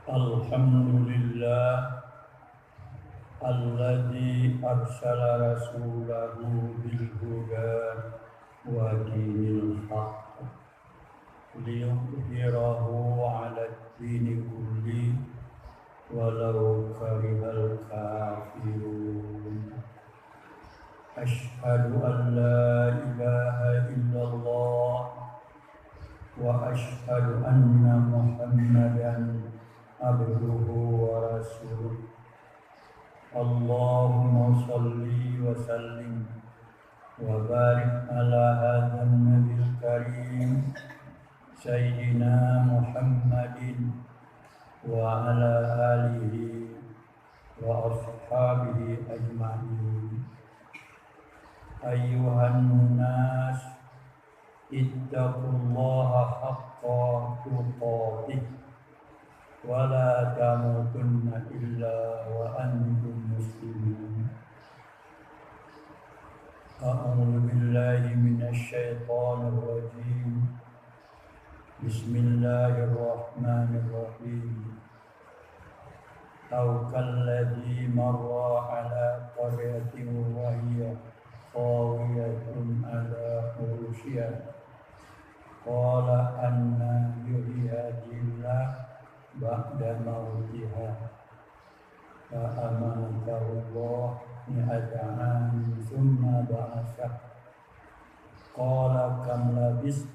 Alhamdulillah alladzi arsala rasulahu bil huda wa dinil haqq liyudhhirahu 'ala ad-dini kulli walau karihal kafirun. Asyhadu an la ilaha illallah wa asyhadu anna Muhammadan abduhu wa rasuluh. Allahumma salli wa sallim wa barik ala hadzal nabiyil karim sayyidina Muhammadin wa ala alihi wa ashabihi ajma'in. Ayyuhan nas ittaqullaha haqqa tuqatih wa la tamutunna illa wa antum muslimun. A'udzu billahi minasy syaithanir rajim. Bismillahirrahmanirrahim. Aw kalladzi marra ala qaryatin wa hiya khawiyatun ala urushiha qala anna yuhyi hadillah ba'da mautiha fa amatahu Allah mi'ata amin thumma ba'athah qala kam labis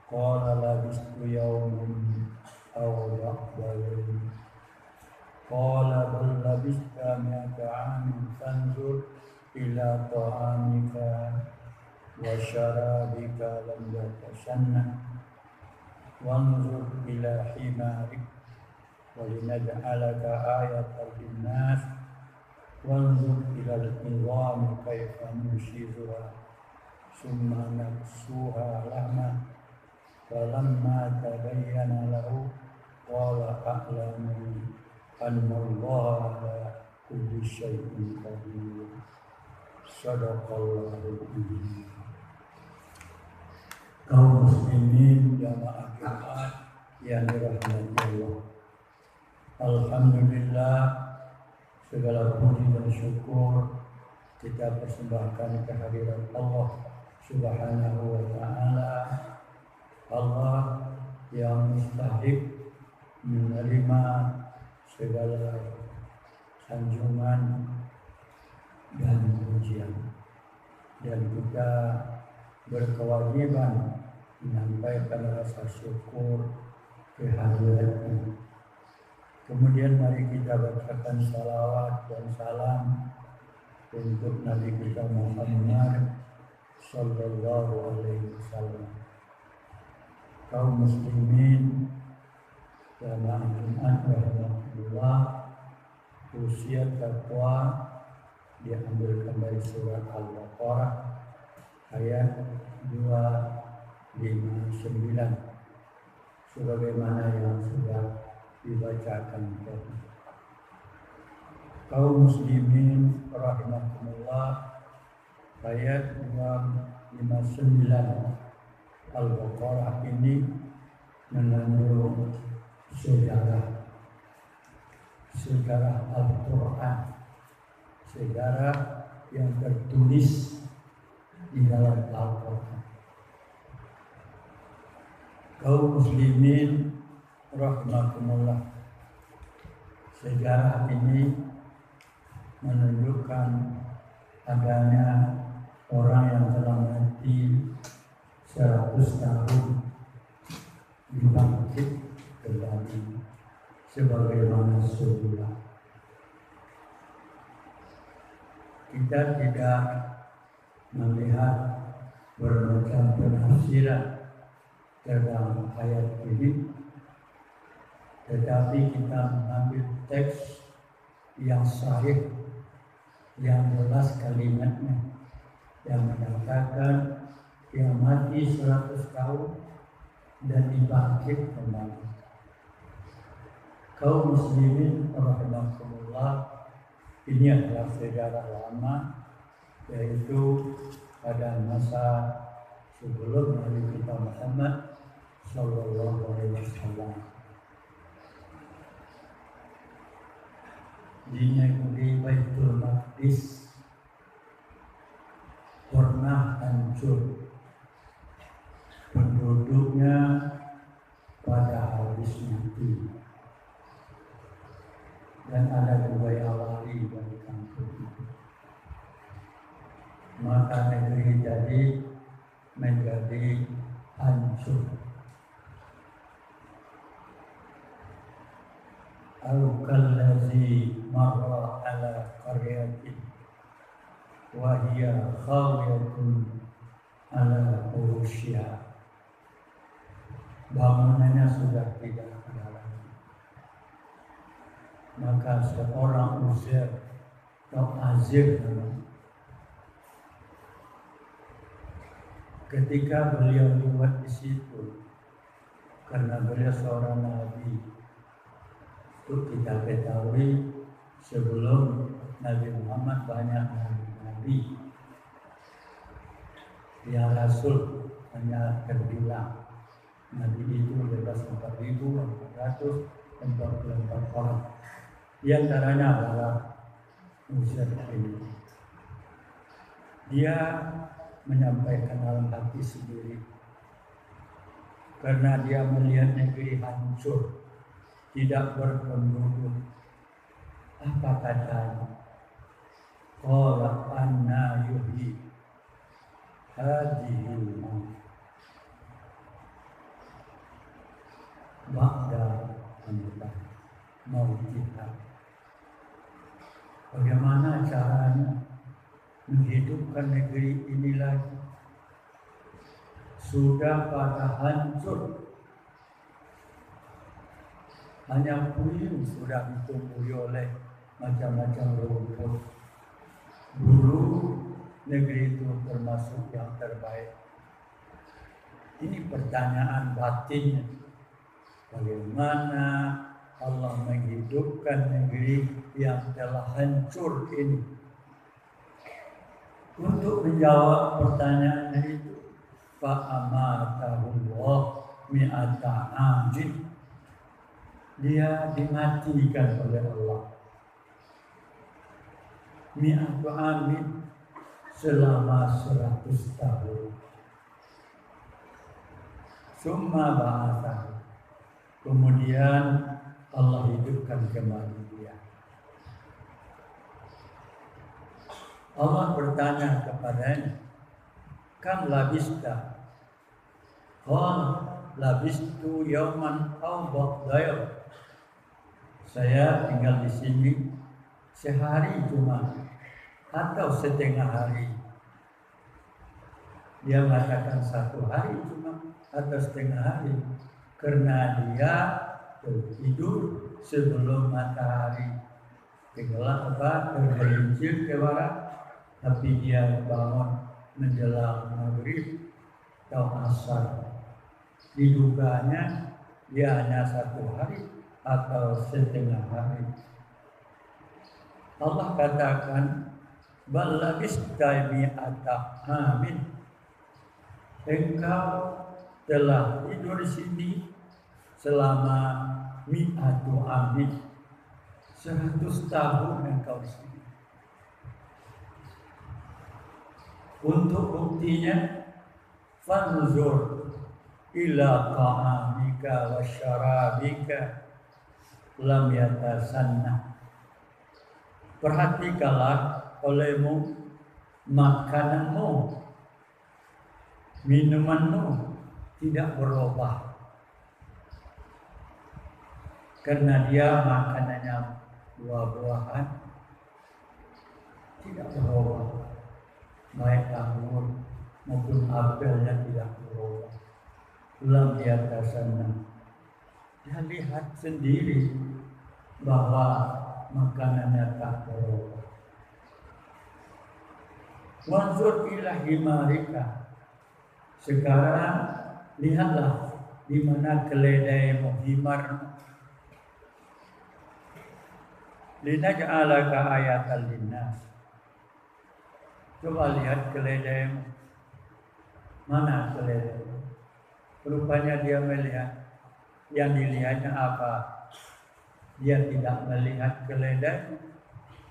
qala labistu yawman aw ba'da yawmin qala bal labista mi'ata amin fanzur ila ta'amika wa syarabika lam yatasanna wanzur ila himarik wa linaj'alaka ayatan linnas wanzur ila al-idhami kayfa nushizuha summa naksuha lahma falamma tabayyana lahu qala a'lamu anna Allaha ala kulli syai'in qadir. Sadaqallahul adzim. Kaum muslimin jamaah Jumat yang dirahmati Allah. Alhamdulillah, segala puji dan syukur kita persembahkan kehadirat Allah Subhanahu wa taala. Allah yang mustahik menerima segala sanjungan dan pujian, dan kita berkewajiban menyampaikan rasa syukur kehadiratnya. Kemudian mari kita bacakan salawat dan salam untuk Nabi kita Muhammad sallallahu alaihi wasallam. Kaum muslimin jamaah Jumat rahmatullah, usia takwa diambilkan dari surat Al-Baqarah ayat 259 sebagaimana yang sudah dibacakan tadi. Kaum muslimin rahimakumullah, ayat 259 Al-Baqarah ini mengandung sejarah Al-Quran, sejarah yang tertulis di dalam Al-Quran. Kaum muslimin rahimakumullah, sejarah ini menunjukkan adanya orang yang telah mati 100 tahun dibangkit kembali sebagaimana semula. Kita tidak melihat bermacam penafsiran dalam ayat ini, tetapi kita mengambil teks yang sahih, yang jelas kalimatnya, yang menyatakan yang mati 100 tahun dan dibangkit kembali. Kaum muslimin rahimakumullah, ini adalah sejarah lama, yaitu pada masa sebelum Nabi kita Muhammad sallallahu alaihi wasallam. di negeri Baitul Maqdis pernah hancur penduduknya pada habis mati, dan ada dua awali dari kampung itu. Maka negeri menjadi hancur. Al-kallazi marra ala qaryatin wa hiya khawiyatun ala urusyiha. Bangunannya sudah tidak ada lagi. Maka seorang Uzair atau Azir ketika beliau lewat di situ, karena beliau seorang nabi, itu kita ketahui sebelum Nabi Muhammad banyak nabi, yang Rasul hanya terbilang. Nabi itu bebas 4.444 orang. Di antaranya adalah Uzair ini. Dia menyampaikan dalam hati sendiri, karena dia melihat negeri hancur, tidak berpenduduk. Apa katanya? Qala anna yuhyi hadhil ba'da mautiha. Bagaimana caranya menghidupkan negeri ini lagi? Sudah pada hancur, hanya puing sudah ditumbuhi oleh macam-macam rumput. Dulu negeri itu termasuk yang terbaik. Ini pertanyaan batinnya. Bagaimana Allah menghidupkan negeri yang telah hancur ini? Untuk menjawab pertanyaan itu, fa'amatahullah mi'ata amin. Dia dimatikan oleh Allah. Mi'atu amin, selama 100 tahun. Summa ba'atah. Kemudian Allah hidupkan kembali dia. Allah bertanya kepadanya, kam labista? Qala labistu yauman aw ba'da yaum. Saya tinggal di sini sehari cuma atau setengah hari. Dia mengatakan 1 hari cuma atau setengah hari, karena dia tidur sebelum matahari tenggelam tergelincir ke barat, tapi dia bangun menjelang maghrib atau asar. Diduganya dia hanya 1 hari atau setengah hari. Allah katakan, bal labista mi'ata amin. Engkau telah tidur di sini selama mi'atu amin. 100 tahun engkau di sini. Untuk buktinya, fanzur ila ta'amika wa syarabika lam yatasanna. Perhatikanlah olehmu makananmu, minumanmu tidak berubah, karena dia makanannya buah-buahan, tidak berubah, baik anggur maupun apelnya tidak berubah. Lam yatasanna. Dia lihat sendiri bahwa makanannya tak berubah. Wanzur ila himarika. Sekarang lihatlah di mana keledaimu, himar. Linaj'alaka ayatan linnas. Coba lihat keledaimu. Mana keledaimu? Rupanya dia melihat. Yang dilihatnya apa? Dia tidak melihat keledai,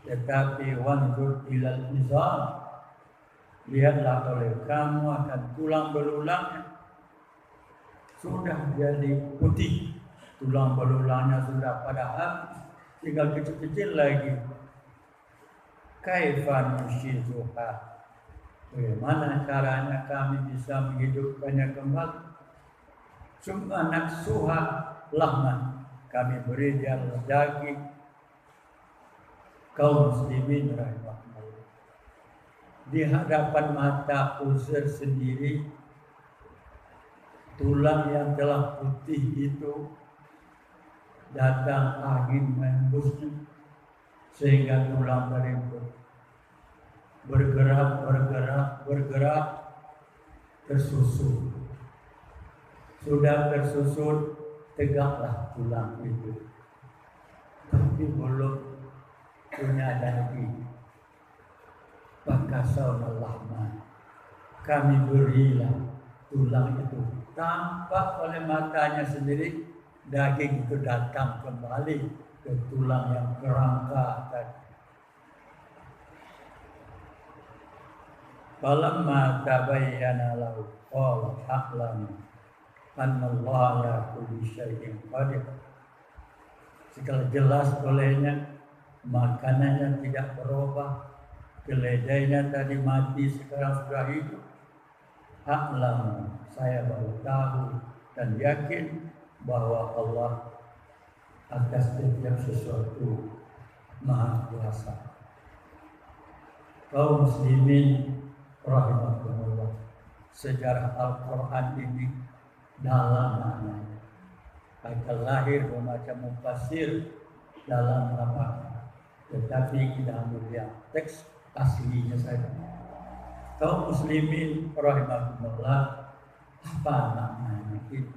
Tetapi wanzur ilal izam, lihatlah oleh kamu akan tulang belulangnya sudah jadi putih, tulang belulangnya sudah pada habis, tinggal kecil-kecil lagi. Kaifa nusyizuha, bagaimana caranya kami bisa menghidupkannya kembali? Summa naksuha lahman, kami beri dia daging. Kaum muslimin rahimahullah, di hadapan mata Uzair sendiri, tulang yang telah putih itu datang angin menembusnya sehingga tulang tersebut bergerak tersusun. Sudah tersusun, tegaklah tulang itu, tapi belum punya daging. Pakasawna lahma, kami berilah tulang itu, tampak oleh matanya sendiri daging itu datang kembali ke tulang yang kerangka tadi. Falamma tabayyana lahu qala a'lamu anna Allah ala kulli syai'in qadir. Setelah jelas olehnya, makanannya tidak berubah, keledainya tadi mati sekarang sudah hidup. A'lamu, saya baru tahu dan yakin bahwa Allah atas setiap sesuatu Maha Kuasa. Kaum muslimin rahimahumullah, sejarah Al-Quran ini dalam maknanya. Kata lahir bermacam mufassir dalam apa, tetapi kita ambil yang teks aslinya saja. Kaum muslimin rahimahumullah, apa maknanya itu?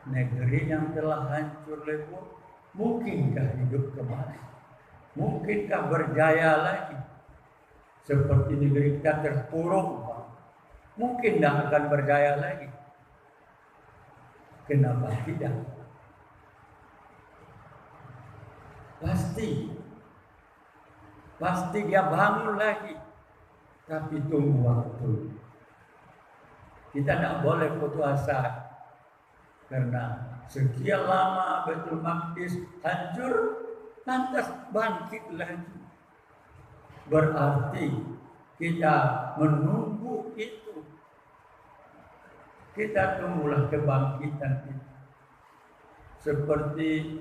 Negeri yang telah hancur lebur, mungkinkah hidup kembali? Mungkinkah berjaya lagi? Seperti negeri kita terpuruk, mungkin tidak akan berjaya lagi. Kenapa tidak? Pasti dia bangun lagi, tapi tunggu waktu. Kita tidak boleh putus asa, karena sekian lama Baitul Maqdis hancur, lantas bangkit lagi. Berarti kita menunggu itu. Kita tunggulah kebangkitan itu. Seperti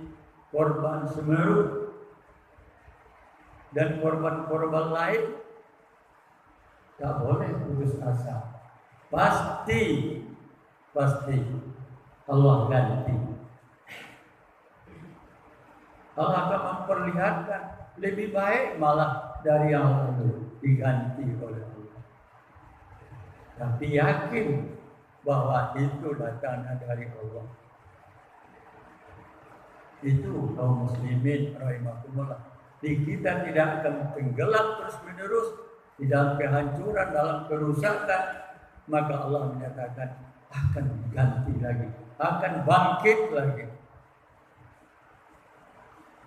korban Semeru dan korban-korban lain, tak boleh putus asa. Pasti Allah ganti. Allah akan memperlihatkan lebih baik malah dari yang lalu, diganti oleh Allah. Tapi yakin bahwa itu datangnya dari Allah. Itu kaum muslimin rahimahumullah. Kita tidak akan tenggelam terus menerus di dalam kehancuran, dalam kerusakan. Maka Allah menyatakan akan ganti lagi, akan bangkit lagi.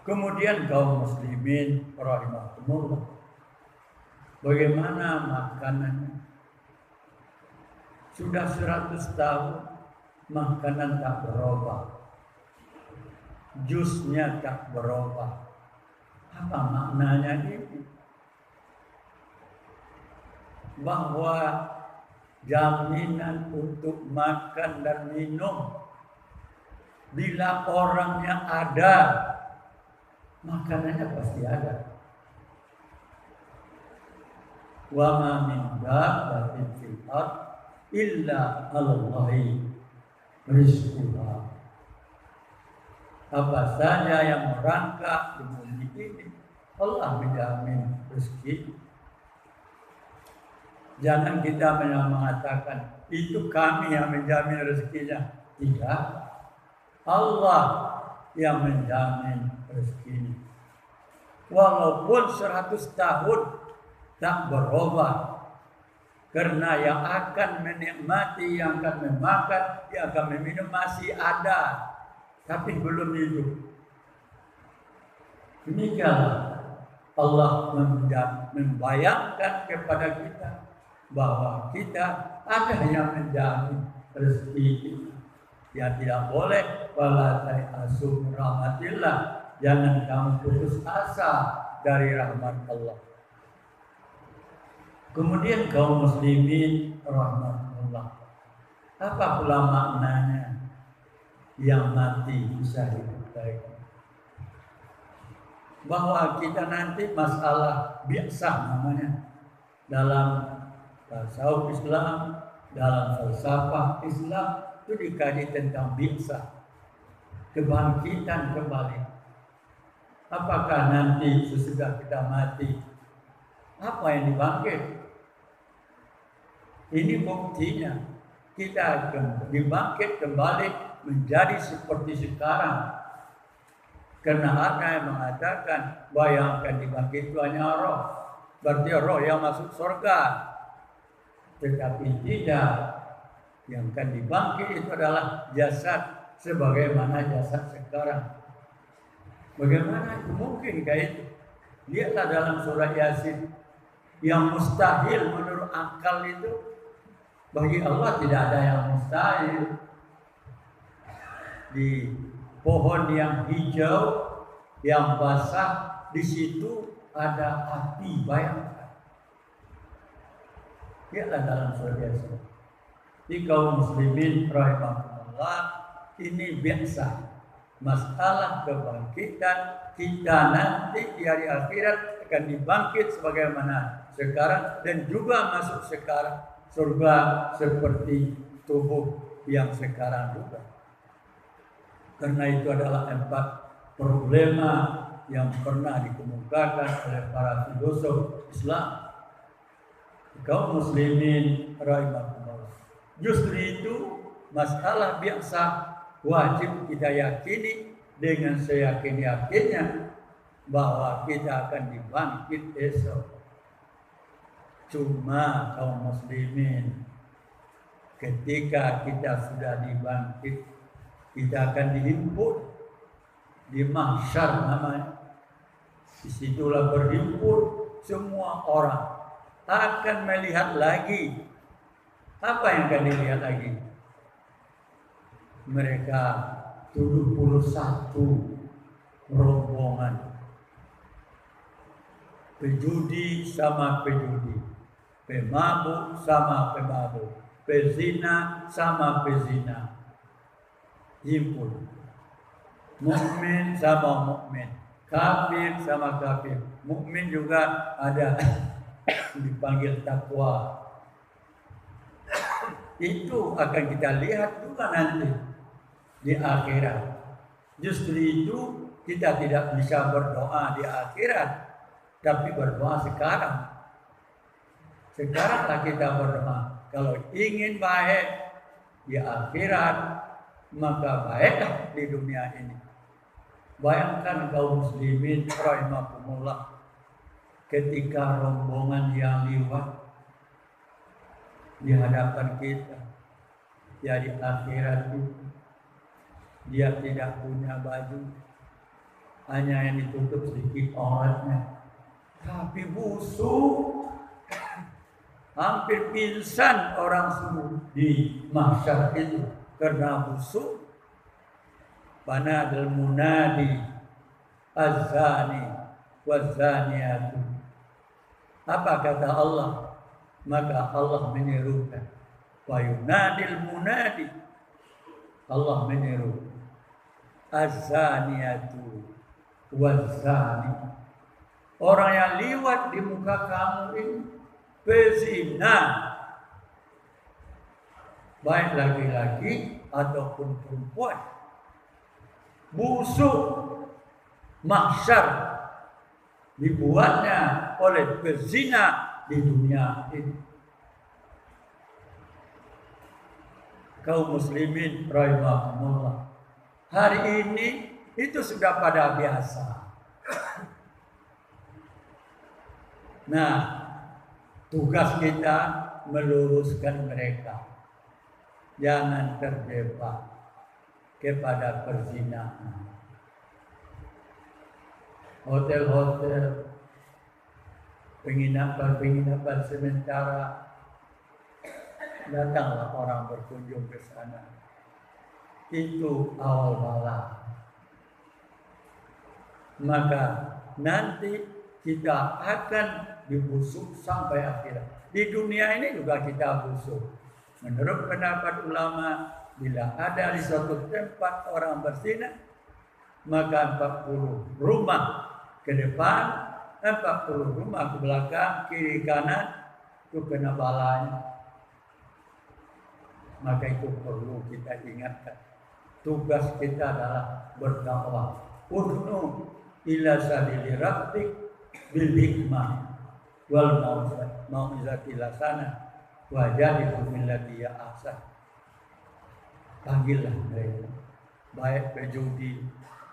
Kemudian kaum muslimin rahimahumullah, bagaimana makanannya? Sudah 100 tahun makanan tak berubah, jusnya tak berubah. Apa maknanya ini? Bahwa jaminan untuk makan dan minum, bila orangnya ada, makanannya pasti ada. Wa ma min dabbatin fil ard illa 'alallahi rizquha. Apa saja yang merangkak di bumi ini, Allah menjamin rezeki. Jangan kita mengatakan itu kami yang menjamin rezekinya. Tidak, Allah yang menjamin rezeki. Walaupun 100 tahun tak berubah, karena yang akan menikmati, yang akan memakan, yang akan meminum masih ada, tapi belum hidup. Demikianlah Allah membayangkan kepada kita bahwa kita ada yang menjamin rezeki kita. Ya tidak boleh wala ta'asu rahmatillah, jangan kamu putus asa dari rahmat Allah. Kemudian kaum muslimin rahmatullah, apa pula maknanya yang mati bisa hidup lagi? Bahwa kita nanti masalah biasa namanya dalam tasawuf Islam, dalam falsafah Islam itu dikaji tentang biasa, kebangkitan kembali. Apakah nanti sesudah kita mati apa yang dibangkit? Ini buktinya kita akan dibangkit kembali menjadi seperti sekarang. Karena ada yang mengatakan bayangkan dibangkit itu hanya roh, berarti roh yang masuk surga. Tetapi tidak, yang akan dibangkit itu adalah jasad sebagaimana jasad sekarang. Bagaimana itu mungkin kayak itu? Lihatlah dalam surah Yasin, yang mustahil menurut akal itu bagi Allah tidak ada yang mustahil. Di pohon yang hijau, yang basah, di situ ada api, bayangkan. Lihatlah dalam surah Yasin. Di kaum muslimin rahimahullah, ini biasa. Masalah kebangkitan kita nanti di hari akhirat akan dibangkit sebagaimana sekarang dan juga masuk sekarang surga seperti tubuh yang sekarang juga. Karena itu adalah 4 problema yang pernah dikemukakan oleh para filosof Islam. Kaum muslimin rahimahullah, justru itu masalah biasa wajib kita yakini dengan seyakin-yakinnya bahwa kita akan dibangkit esok. Cuma kaum muslimin, ketika kita sudah dibangkit, kita akan dihimpun di mahsyar namanya. Disitulah berhimpun semua orang akan melihat lagi. Apa yang akan dilihat lagi? Mereka 71 rombongan, pejudi sama pejudi, pemabuk sama pemabuk, pezina sama pezina, himpun. Mukmin sama mukmin, kafir sama kafir. Mukmin juga ada dipanggil takwa. Itu akan kita lihat juga nanti di akhirat. Justru itu kita tidak bisa berdoa di akhirat, tapi berdoa sekarang. Sekaranglah kita berdoa. Kalau ingin baik di akhirat, maka baiklah di dunia ini. Bayangkan kaum muslimin rahimahumullah, ketika rombongan yang lewat di hadapan kita ya di akhirat itu, dia tidak punya baju, hanya yang ditutup sedikit auratnya, tapi busuk, hampir pingsan orang semua di mahsyar itu karena busuk. Banadul munadi az-zani waz-zaniyatu. Apa kata Allah? Maka Allah menyerukan, wa yunadil munadi, Allah menyeru, az-zaniyatu waz-zani. Orang yang liwat di muka kamu ini pezina, baik laki-laki ataupun perempuan, busuk, mahsyar dibuatnya oleh pezina di dunia ini. Kaum muslimin rahimahumullah, hari ini itu sudah pada biasa. Nah, tugas kita meluruskan mereka, jangan terjebak kepada perzinahan. Hotel-hotel penginapan sementara. Datanglah orang berkunjung ke sana. Itu awal bala. Maka nanti kita akan dibusuk sampai akhirat. Di dunia ini juga kita busuk. Menurut pendapat ulama, bila ada di suatu tempat orang bersinah, maka 40 rumah ke depan, 40 rumah ke belakang, kiri kanan, itu kena balanya. Maka itu perlu kita ingatkan. Tugas kita adalah berdakwah. Udnu ila sabili rabbik bil hikmah wal mau'izatil hasanah wajadil billati ya ahsan. Panggillah mereka, baik pejudi,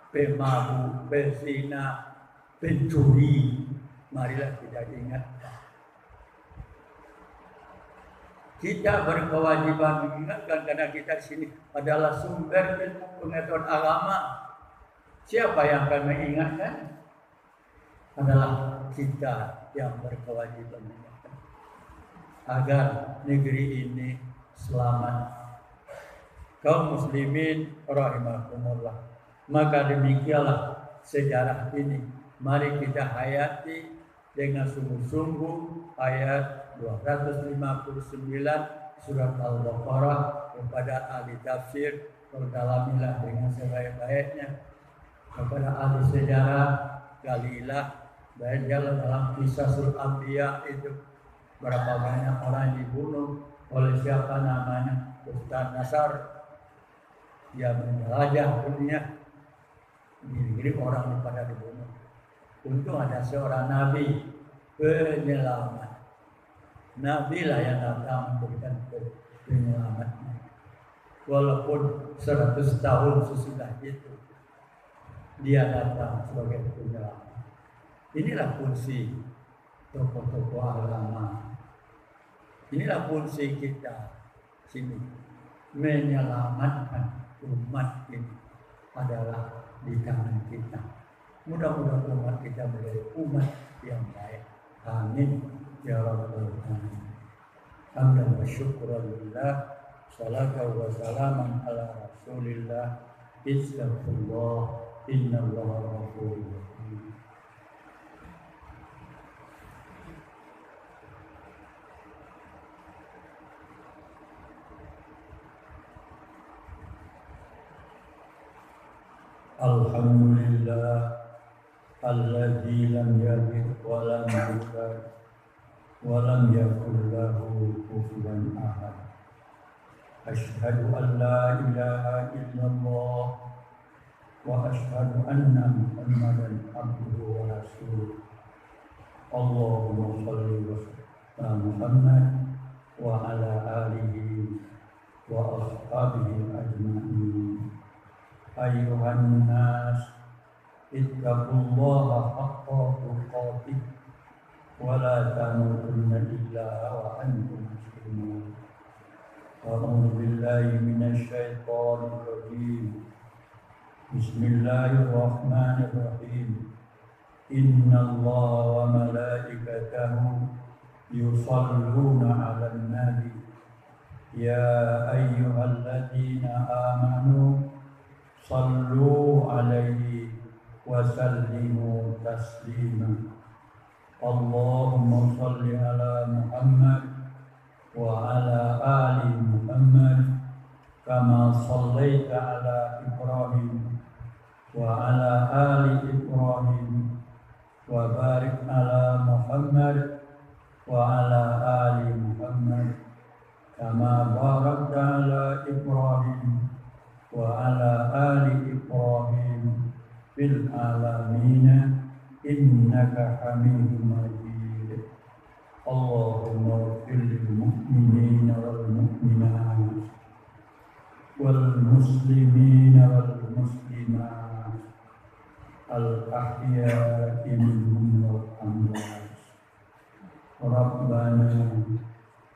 pemabuk, pezina, pencuri, marilah kita ingatkan. Kita berkewajiban mengingatkan karena kita di sini adalah sumber ilmu pengetahuan agama. Siapa yang akan mengingatkan? Adalah kita yang berkewajiban mengingatkan agar negeri ini selamat. Kaum muslimin rahimakumullah. Maka demikianlah sejarah ini. Mari kita hayati dengan sungguh-sungguh ayat 259 surat Al-Baqarah kepada ahli tafsir, perdalamilah dengan sebaik-baiknya. Kepada ahli sejarah, galilah bacalah dalam kisah surah Anbiya itu berapa banyak orang dibunuh oleh siapa namanya Ustaz Nasar. Dia menjelajah dunia, diri orang pada dibunuh. Untung ada seorang nabi penyelamat. Nabi lah yang datang memberikan penyelamatnya. Walaupun 100 tahun sesudah itu dia datang sebagai penyelamat. Inilah fungsi tokoh-tokoh agama. Inilah fungsi kita sini, menyelamatkan umat ini adalah di tangan kita. Mudah-mudahan umat kita menjadi umat yang baik. Amin ya rabbal alamin. Hamdan wa syukran lillah, salatu wa salaman ala rasulillah. Istaghfirullah, innallaha ghafurur rahim. Alhamdulillah alladzi lam yalid wa lam yulad wa lam yakul lahu kufuwan ahad. Asyhadu an la ilaha illallah wa asyhadu anna Muhammadan abduhu wa rasuluh. Allahumma shalli wa sallim Muhammad wa ala alihi wa ashabihi ajma'in. Ayuhan nas ittaqullaha haqqa tuqatih wa la tamutunna illa wa antum muslimun. A'udzu billahi minasy syaithanir rajim. Bismillahirrahmanirrahim. Innallaha wa malaikatahu yusalluna 'alan nabi. Ya ayyuhalladzina amanu sallu alaihi wa sallimu taslima. Allahumma salli ala Muhammad wa ala ali Muhammad kama sallaita ala Ibrahim wa ala ali Ibrahim wa barik ala Muhammad wa ala ali Muhammad kama barakta ala Ibrahim wa ala ali Ibrahim fil alamin innaka Hamidum Majid. Allahumma ighfir lil mu'minina wal mu'minat wal muslimina wal muslimat al ahya'i minhum wal amwat. Rabbana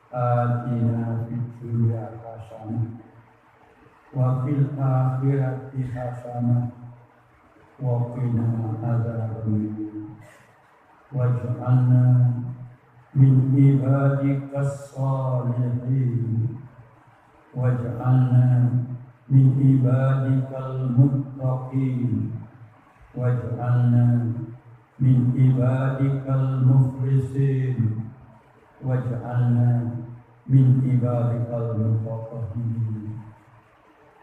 atina fid dunya hasanah wa fil akhirati hasanah wa qina adzabannar. waj'alna min ibadikas salihin waj'alna min ibadikal muttaqin waj'alna min ibadikal muflisin waj'alna min ibadikal muttaqin.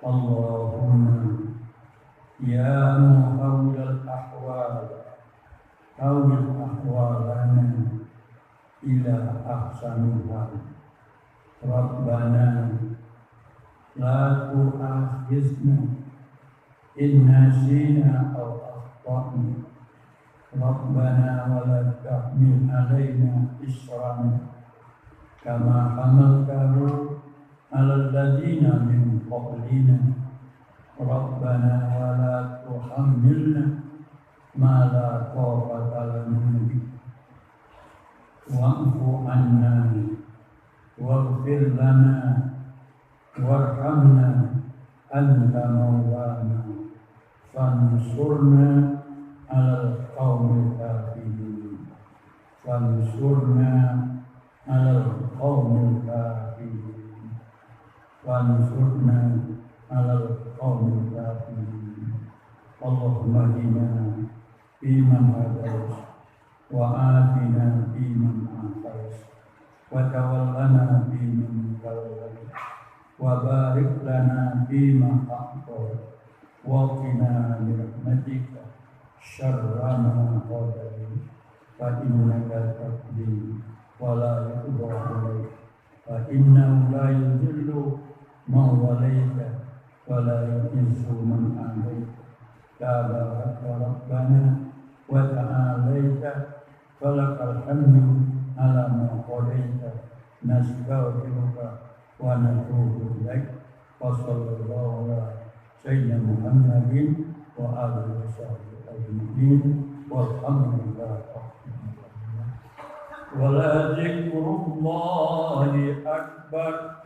Allahumma ya muhawwilal ahwal hawwil ahwalana ila ahsaniha. Rabbana la tu'akhizna in nasina aw akhtana. Rabbana wa la tahmil alaina isran kama hamaltahu alal ladzina min qablina. Rabbana wa la tuhammilna ma la taqata lana bihi wa'fu 'anna waghfir lana warhamna anta maulana fansurna 'alal qaumil kafirin fansurna 'alal qaumil kafirin fansurna 'alal qaumil kafirin. Allahumma hdina fiman hadait wa afina fiman afait wa tawallana fiman tawallait wa barik lana fima a'tait wa qina bi rahmatika syarra ma qadait fa innaka taqdi wa la yuqda alaik fa innahu la yudhillu man walaita wa la yu'izzu man adait. Tabaraka rabbana wa ta'alaita falakal hamdu ala ma qadaita nastaghfiruka wa natubu ilaik. Wa sallallahu ala sayyidina Muhammadin wa alihi wa sahbihi ajma'in walhamdulillah. Wa la dzikrullahi akbar.